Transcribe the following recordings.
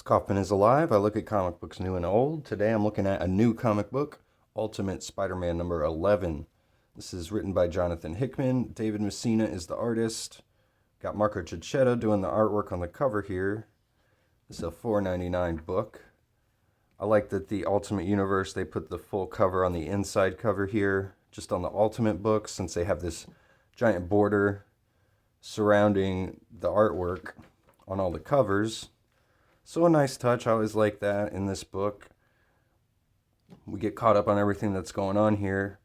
Kaufman is Alive. I look at comic books new and old. Today I'm looking at a new comic book, Ultimate Spider-Man number 11. This is written by Jonathan Hickman. David Messina is the artist. Got Marco Cicchetto doing the artwork on the cover here. This is a $4.99 book. I like that the Ultimate Universe, they put the full cover on the inside cover here, just on the Ultimate book, since they have this giant border surrounding the artwork on all the covers. So a nice touch. I always like that in this book. We get caught up on everything that's going on here.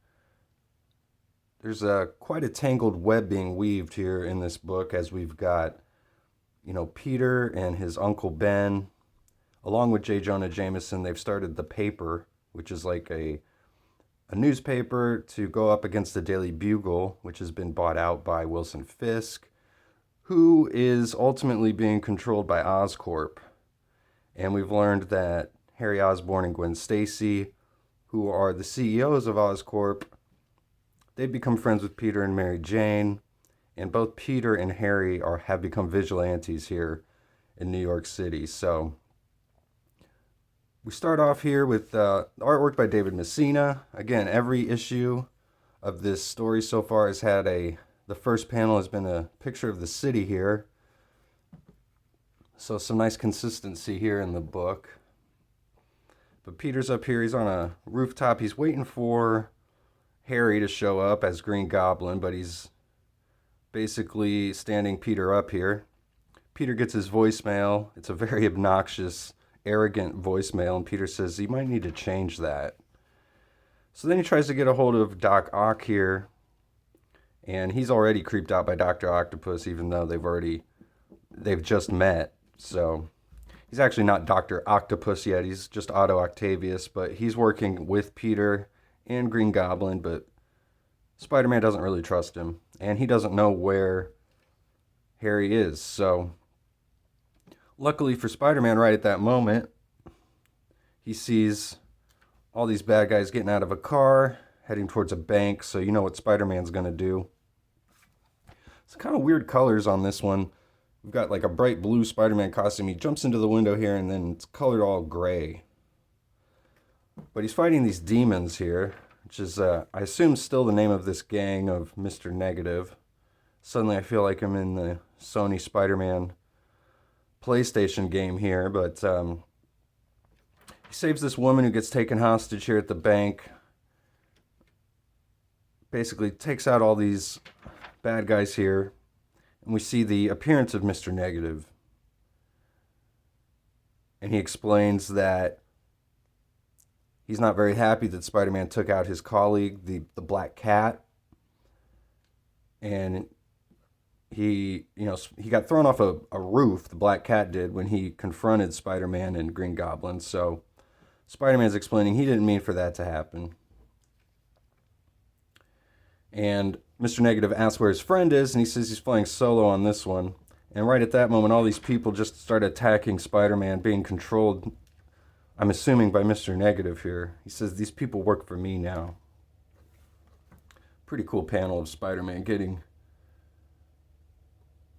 There's quite a tangled web being weaved here in this book, as we've got, Peter and his Uncle Ben, along with J. Jonah Jameson. They've started the Paper, which is like a newspaper to go up against the Daily Bugle, which has been bought out by Wilson Fisk, who is ultimately being controlled by Oscorp. And we've learned that Harry Osborn and Gwen Stacy, who are the CEOs of Oscorp, they've become friends with Peter and Mary Jane, and both Peter and Harry have become vigilantes here in New York City. So we start off here with artwork by David Messina. Again, every issue of this story so far has had the first panel has been a picture of the city here. So some nice consistency here in the book. But Peter's up here. He's on a rooftop. He's waiting for Harry to show up as Green Goblin, but he's basically standing Peter up here. Peter gets his voicemail. It's a very obnoxious, arrogant voicemail, and Peter says he might need to change that. So then he tries to get a hold of Doc Ock here, and he's already creeped out by Dr. Octopus, even though they've just met. So he's actually not Dr. Octopus yet. He's just Otto Octavius, but he's working with Peter and Green Goblin, but Spider-Man doesn't really trust him, and he doesn't know where Harry is. So luckily for Spider-Man, right at that moment, he sees all these bad guys getting out of a car, heading towards a bank, so you know what Spider-Man's going to do. It's kind of weird colors on this one. We've got like a bright blue Spider-Man costume. He jumps into the window here, and then it's colored all gray. But he's fighting these demons here, which is, I assume, still the name of this gang of Mr. Negative. Suddenly I feel like I'm in the Sony Spider-Man PlayStation game here, but he saves this woman who gets taken hostage here at the bank. Basically takes out all these bad guys here. And we see the appearance of Mr. Negative. And he explains that he's not very happy that Spider-Man took out his colleague, the Black Cat. And he got thrown off a roof, the Black Cat did, when he confronted Spider-Man and Green Goblin. So Spider-Man's explaining he didn't mean for that to happen. And Mr. Negative asks where his friend is, and he says he's flying solo on this one. And right at that moment, all these people just start attacking Spider-Man, being controlled, I'm assuming, by Mr. Negative here. He says, these people work for me now. Pretty cool panel of Spider-Man getting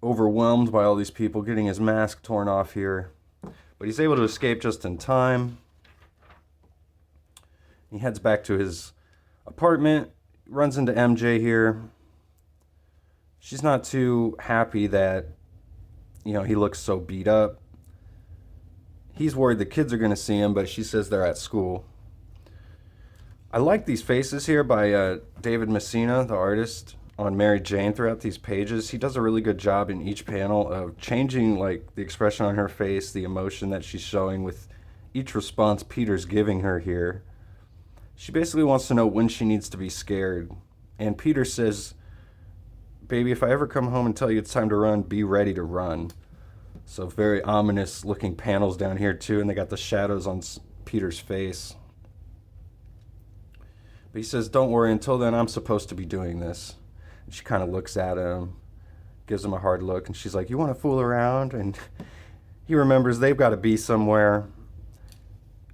overwhelmed by all these people, getting his mask torn off here. But he's able to escape just in time. He heads back to his apartment, runs into MJ here. She's not too happy that, he looks so beat up. He's worried the kids are going to see him, but she says they're at school. I like these faces here by David Messina, the artist, on Mary Jane throughout these pages. He does a really good job in each panel of changing like the expression on her face, the emotion that she's showing with each response Peter's giving her here. She basically wants to know when she needs to be scared. And Peter says, baby, if I ever come home and tell you it's time to run, be ready to run. So very ominous looking panels down here too, and they got the shadows on Peter's face. But he says, don't worry, until then I'm supposed to be doing this. And she kind of looks at him, gives him a hard look, and she's like, you want to fool around? And he remembers they've got to be somewhere.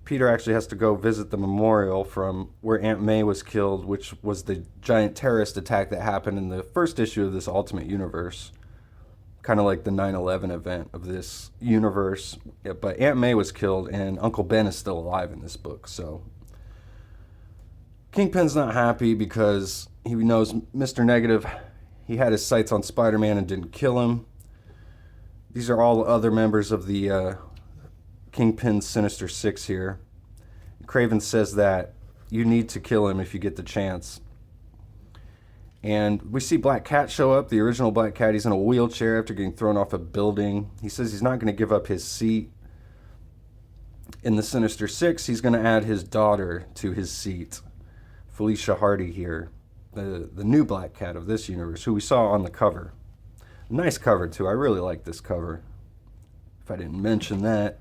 Peter actually has to go visit the memorial from where Aunt May was killed, which was the giant terrorist attack that happened in the first issue of this Ultimate Universe. kind of like the 9/11 event of this universe. Yeah, but Aunt May was killed, and Uncle Ben is still alive in this book. So Kingpin's not happy because he knows Mr. Negative, he had his sights on Spider-Man and didn't kill him. These are all other members of the Kingpin's Sinister Six here. Kraven says that you need to kill him if you get the chance. And we see Black Cat show up, the original Black Cat. He's in a wheelchair after getting thrown off a building. He says he's not going to give up his seat in the Sinister Six. He's going to add his daughter to his seat, Felicia Hardy here, the new Black Cat of this universe, who we saw on the cover. Nice cover, too. I really like this cover, if I didn't mention that.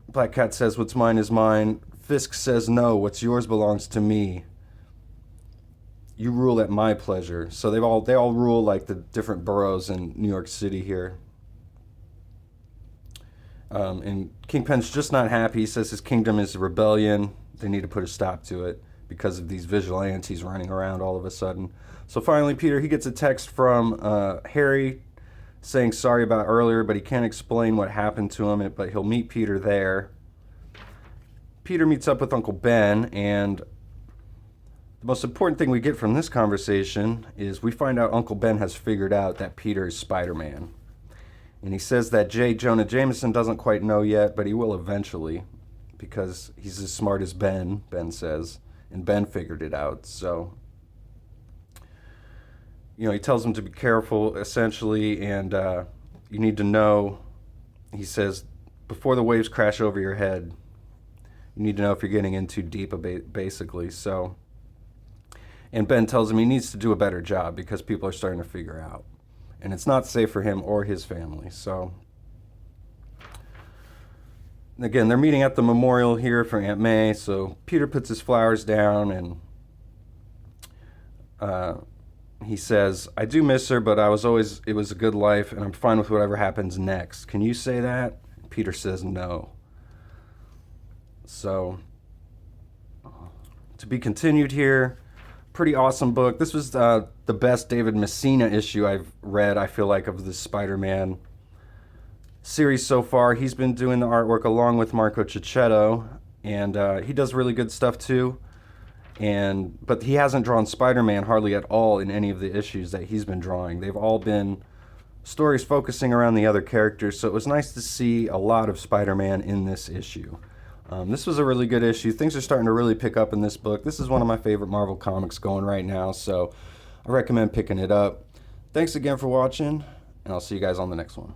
Black Cat says, what's mine is mine. Fisk says, no, what's yours belongs to me. You rule at my pleasure. So they all rule like the different boroughs in New York City here. And Kingpin's just not happy. He says his kingdom is a rebellion. They need to put a stop to it because of these vigilantes running around all of a sudden. So finally, Peter, he gets a text from Harry saying sorry about earlier, but he can't explain what happened to him, but he'll meet Peter there. Peter meets up with Uncle Ben, and the most important thing we get from this conversation is we find out Uncle Ben has figured out that Peter is Spider-Man. And he says that J. Jonah Jameson doesn't quite know yet, but he will eventually, because he's as smart as Ben says, and Ben figured it out. So, you know, he tells him to be careful, essentially, and you need to know, he says, before the waves crash over your head, you need to know if you're getting in too deep, basically. So, and Ben tells him he needs to do a better job because people are starting to figure out. And it's not safe for him or his family. So, again, they're meeting at the memorial here for Aunt May. So Peter puts his flowers down, and he says, I do miss her, but it was a good life, and I'm fine with whatever happens next. Can you say that? Peter says no. So, to be continued here. Pretty awesome book. This was the best David Messina issue I've read, I feel like, of the Spider-Man series so far. He's been doing the artwork along with Marco Cicchetto, and he does really good stuff too. But he hasn't drawn Spider-Man hardly at all in any of the issues that he's been drawing. They've all been stories focusing around the other characters, so it was nice to see a lot of Spider-Man in this issue. This was a really good issue. Things are starting to really pick up in this book. This is one of my favorite Marvel comics going right now, so I recommend picking it up. Thanks again for watching, and I'll see you guys on the next one.